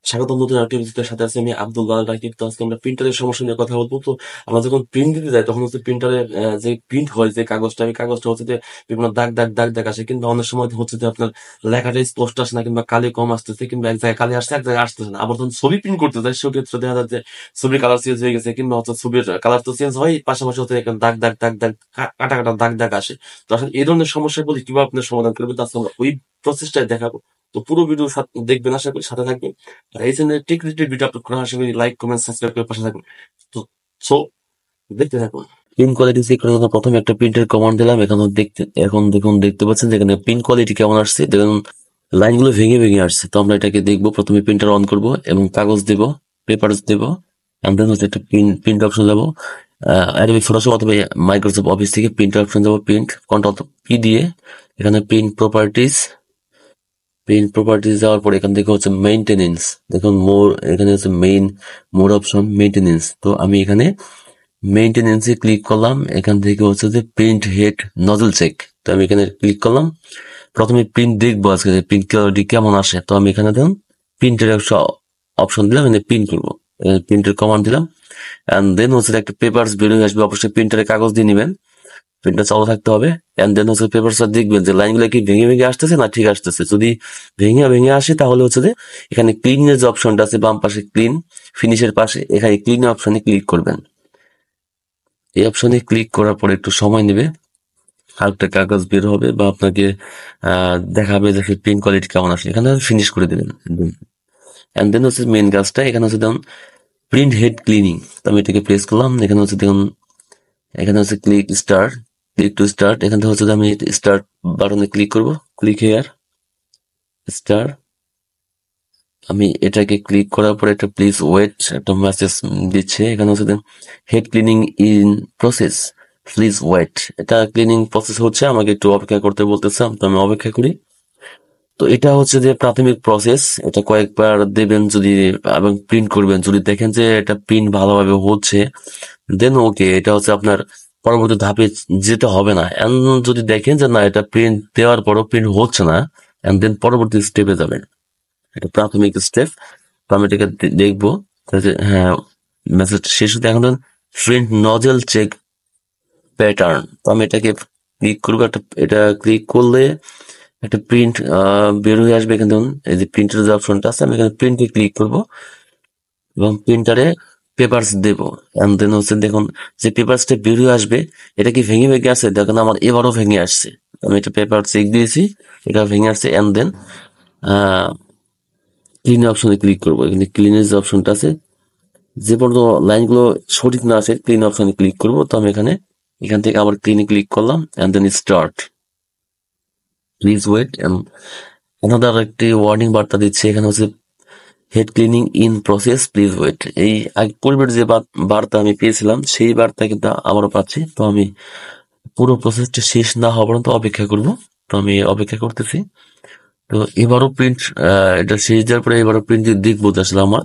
স্বাগতম নতুন আরেকটি ভিডিওর সাথে আছে আমি আব্দুল্লাহ রাকিব। তো আজকে আমরা প্রিন্টারের সমস্যা নিয়ে কথা বলবো। তো আমরা যখন প্রিন্ট দিতে যাই তখন হচ্ছে প্রিন্টারের যে প্রিন্ট হয় যে কাগজটা, ওই কাগজটা হচ্ছে যে বিভিন্ন দাগ দাগ দাগ দাগ আসে, কিংবা অনেক সময় হচ্ছে যে আপনার লেখাটা স্পষ্ট আসে না, কিংবা কালি কম আসতেছে, কিংবা এক জায়গায় কালি আসছে এক জায়গায় আসতেছে না। আবার যখন ছবি প্রিন্ট করতে যায় সেক্ষেত্রে দেখা যায় যে ছবির কালার চেঞ্জ হয়ে গেছে, কিংবা হচ্ছে ছবির কালার তো চেঞ্জ হয়, পাশাপাশি হচ্ছে এখানে দাগ দাগ দাগ দাগ কাটা কাটা দাগ দাগ আসে। তো আসলে এই ধরনের সমস্যা বলি কিভাবে আপনার সমাধান করবেন, তো আজকে আমরা ওই প্রসেসটাই দেখাবো। তো পুরো ভিডিও দেখবেন, আশা করি সাথে থাকবেন। আর এই চ্যানেলে টেক রিলেটেড ভিডিও আপলোড করা হয়, আশা করি লাইক কমেন্ট সাবস্ক্রাইব করে পাশে থাকবেন। তো সো দেখতে থাকুন। প্রিন্ট কোয়ালিটি চেক করার জন্য প্রথমে একটা প্রিন্টের কমান্ড দিলাম। এখন দেখুন, দেখতে পাচ্ছেন যেখানে প্রিন্ট কোয়ালিটি কেমন আসছে, দেখুন লাইনগুলো ভেঙে ভেঙে আসছে। তো আমরা এটাকে দেখবো, প্রথমে প্রিন্টার অন করব এবং কাগজ দেব, পেপারস দেব, এন্ড দেন হচ্ছে একটা প্রিন্ট অপশন যাবো। অ্যাডোবি ফটোশপ অথবা মাইক্রোসফট অফিস থেকে প্রিন্টার অপশন যাবো, প্রিন্ট কন্ট্রোল পি দিয়ে এখানে প্রিন্ট প্রপার্টিজ যাওয়ার পর এখান থেকে হচ্ছে মেইনটেনেন্স, দেখুন এখানে হচ্ছে মোর অপশন মেইনটেনেন্স। তো আমি এখানে মেইনটেনেন্সে ক্লিক করলাম। এখান থেকে হচ্ছে যে প্রিন্ট হেড নজল চেক, তো আমি এখানে ক্লিক করলাম। প্রথমে প্রিন্ট দেখবো আজকে প্রিন্ট কোয়ালিটি কেমন আসে। তো আমি এখানে দেখুন প্রিন্টের একটা অপশন দিলাম, এখানে প্রিন্ট করবো, প্রিন্টের কমান্ড দিলাম। এন্ড দেন হচ্ছে একটা পেপারস বেরিয়ে আসবে, অবশ্যই প্রিন্টারে কাগজ দিয়ে নিবেন, প্রিন্টার চালু থাকতে হবে। এন্ড দেন হচ্ছে পেপারসটা দেখবেন যে লাইনগুলো কি ভেঙে ভেঙে আসতেছে না ঠিক আসতেছে। যদি ভেঙে ভেঙে আসে তাহলে হচ্ছে যে এখানে ক্লিনের যে অপশনটা আছে বাম পাশে, ক্লিন ফিনিশের পাশে, এখানে ক্লিন অপশনে ক্লিক করবেন। এই অপশনে ক্লিক করার পরে একটু সময় নেবে, আরেকটা কাগজ বের হবে বা আপনাকে দেখাবে যে প্রিন্ট কোয়ালিটি কেমন আসে। এখানে ফিনিশ করে দিলেন। এন্ড দেন হচ্ছে মেন কাজটা, এখানে হচ্ছে দেখুন প্রিন্ট হেড ক্লিনিং। তো আমি এটাকে প্রেস করলাম। এখানে হচ্ছে দেখুন, এখানে হচ্ছে ক্লিক টু স্টার্ট। এখান থেকে হচ্ছে আমি স্টার্ট বাটনে ক্লিক করব, ক্লিক হেয়ার স্টার্ট। আমি এটাকে ক্লিক করার পরে একটা প্লিজ ওয়েট একটা মেসেজ দিচ্ছে। এখানে হচ্ছে head cleaning in process, please wait. এটা ক্লিনিং প্রসেস হচ্ছে, আমাকে একটু অপেক্ষা করতে বলতেছে, তো আমি অপেক্ষা করি। তো এটা হচ্ছে যে প্রাথমিক প্রসেস, এটা কয়েকবার দেবেন যদি এবং প্রিন্ট করবেন, যদি দেখেন যে এটা প্রিন্ট ভালোভাবে হচ্ছে দেন ওকে, এটা হচ্ছে আপনার পরবর্তী ধাপে যেতে হবে না। এন্ড যদি দেখেন যে না, এটা প্রিন্ট দেওয়ার পরও প্রিন্ট হচ্ছে না, এন্ড দেন পরবর্তী স্টেপে যাবেন। এটা প্রাথমিক স্টেপ। তো আমি এটাকে দেখবো হ্যাঁ, মেসেজ শেষ হতে এখন প্রিন্ট নজেল চেক প্যাটার্ন। তো আমি এটাকে ক্লিক করবো, এটা ক্লিক করলে একটা প্রিন্ট বের হয়ে আসবে। এখানে দেখুন এই যে প্রিন্টের যে অপশনটা আছে, আমি এখানে প্রিন্টে ক্লিক করবো এবং প্রিন্টারে পেপারস দেব। এন্ড দেন হচ্ছে দেখুন যে পেপারসটা বের হয়ে আসবে, এটা কি ভেঙে ভেঙে আসছে, দেখুন আমার এবারও ভেঙে আসছে। আমি এটা পেপার চেক দিয়েছি, এটা ভেঙে আসছে। এন্ড দেন ক্লিন অপশনে ক্লিক করবো। এখানে ক্লিনের যে অপশনটা আছে, যে পর্যন্ত লাইনগুলো সঠিক না আসে ক্লিন অপশনে ক্লিক করবো। তো আমি এখান থেকে আবার ক্লিনে ক্লিক করলাম, and then start, please wait. Another একটি ওয়ার্নিং বার্তা দিচ্ছে, এখানে হচ্ছে head cleaning in process, please wait. এই পূর্বের যে বার্তা আমি পেয়েছিলাম সেই বার্তা কিন্তু আবারও পাচ্ছি। তো আমি পুরো প্রসেসটা শেষ না হওয়া পর্যন্ত অপেক্ষা করব। তো আমি অপেক্ষা করতেছি। তো এবারও প্রিন্ট, এটা শেষ দেওয়ার পরে এবারও প্রিন্ট দেখবো যে আসলে আমার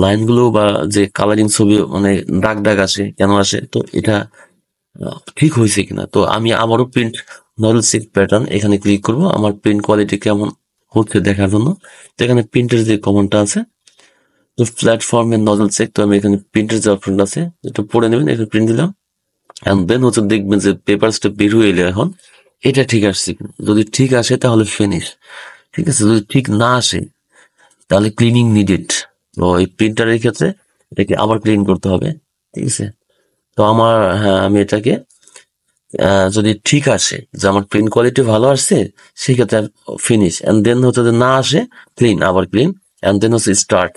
লাইনগুলো বা যে কালারিং ছবি মানে দাগ দাগ আসে কেন আসে, তো এটা ঠিক হয়েছে কিনা। তো আমি আবারও প্রিন্ট নজল চেক প্যাটার্ন এখানে ক্লিক করব, আমার প্রিন্ট কোয়ালিটি কেমন হচ্ছে দেখার জন্য। তো এখানে প্রিন্টের যে কমান্ডটা আছে, তো প্ল্যাটফর্মের নজল চেক, তো আমি এখানে প্রিন্টের যে অপশনটা আছে এটা পড়ে নেবেন, এখানে প্রিন্ট দিলাম। এন্ড দেন হচ্ছে দেখবেন যে পেপারসটা বের হয়ে এলে এখন এটা ঠিক আসছে কিনা। যদি ঠিক আসে তাহলে ফিনিশ, ঠিক আছে। যদি ঠিক না আসে তাহলে ক্লিনিং নিডেড। তো এই প্রিন্টারের ক্ষেত্রে এটাকে আবার ক্লিন করতে হবে, ঠিক আছে। তো হ্যাঁ, আমি এটাকে যদি ঠিক আসে যে আমার প্রিন্ট কোয়ালিটি ভালো আসছে, সেক্ষেত্রে ফিনিশ। এন্ড দেন হচ্ছে যে না আসে ক্লিন, আবার ক্লিন, এন্ড দেন হচ্ছে স্টার্ট।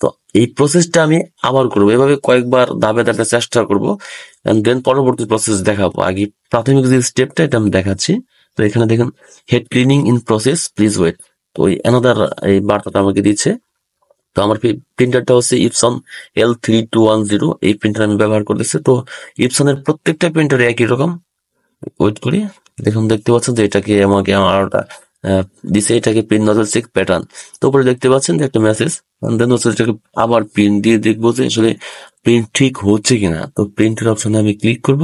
তো এই প্রসেসটা আমি আবার করবো, এভাবে কয়েকবার ধাপে ধাপে চেষ্টা করবো, এন্ড দেন পরবর্তী প্রসেস দেখাবো। আগে প্রাথমিক যে স্টেপটা এটা আমি দেখাচ্ছি। তো এখানে দেখেন head cleaning in process, please wait. তো ওই অ্যানাদার এই বার্তাটা আমাকে দিচ্ছে। তো আমার প্রিন্টারটা হচ্ছে ইপসন L3210, এই প্রিন্টার আমি ব্যবহার করতেছি। তো ইপসনের প্রত্যেকটা প্রিন্টারে একই রকম। ওয়েট করি, দেখুন দেখতে পাচ্ছেন যে এটাকে আমাকে আমার দিছে, এটাকে প্রিন্ট নজল চেক প্যাটার্ন। তো উপরে দেখতে পাচ্ছেন যে একটা মেসেজ, দেন হচ্ছে এটাকে আবার প্রিন্ট দিয়ে দেখবো যে আসলে প্রিন্ট ঠিক হচ্ছে কিনা। তো প্রিন্টের অপশনে আমি ক্লিক করব,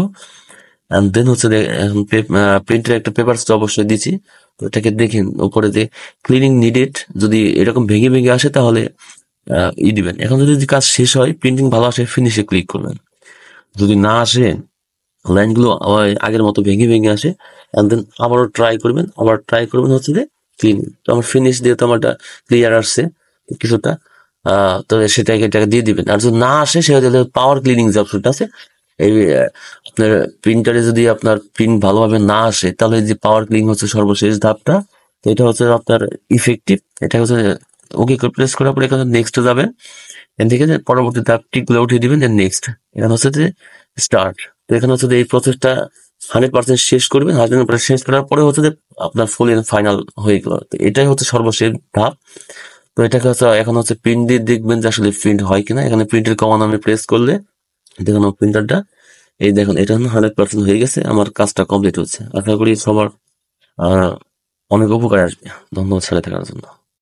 এন্ড দেন হচ্ছে এখন প্রিন্টের একটা পেপার তো অবশ্যই দিছি, তো এটাকে দেখেন উপরে যে ক্লিনিং নিডেড, যদি এরকম ভেঙে ভেঙে আসে তাহলে দিবেন। এখন যদি কাজ শেষ হয়, প্রিন্টিং ভালো আসে, ফিনিশে ক্লিক করবেন। যদি না আসে, লাইনগুলো আগের মতো ভেঙে ভেঙে আসে, এন্ড দেন আবারও ট্রাই করবেন হচ্ছে যে ক্লিন। তো আমার ফিনিশ দিয়ে তো আমারটা ক্লিয়ার আসছে কিছুটা, তো এটাকে দিয়ে দিবেন। আর যদি না আসে, সেটা পাওয়ার ক্লিনিং যে অপশনটা আছে, এই আপনার প্রিন্টারে যদি আপনার প্রিন্ট ভালোভাবে না আসে, তাহলে যে পাওয়ার ক্লিনিং হচ্ছে সর্বশেষ ধাপটা। তো এটা হচ্ছে আপনার ইফেক্টিভ। এটা হচ্ছে ওকে প্রেস করার পরে এখানে নেক্সটে যাবেন, এখান থেকে যে পরবর্তী ধাপ টিকগুলো উঠিয়ে দিবেন, দেন নেক্সট। এখানে হচ্ছে যে স্টার্ট। তো এখানে হচ্ছে যে এই প্রসেসটা 100% শেষ করবেন। 100% শেষ করার পরে হচ্ছে যে আপনার ফুল এন্ড ফাইনাল হয়ে গেল। তো এটাই হচ্ছে সর্বশেষ ধাপ। তো এটাকে হচ্ছে এখন হচ্ছে প্রিন্ট দিয়ে দেখবেন যে আসলে প্রিন্ট হয় কিনা। এখানে প্রিন্টের কমান আমি প্রেস করলে দেখুন আমার প্রিন্টারটা, এই দেখুন এটা 100% হয়ে গেছে, আমার কাজটা কমপ্লিট হচ্ছে। আশা করি সবার অনেক উপকার আসবে। ধন্যবাদ সাথে থাকার জন্য।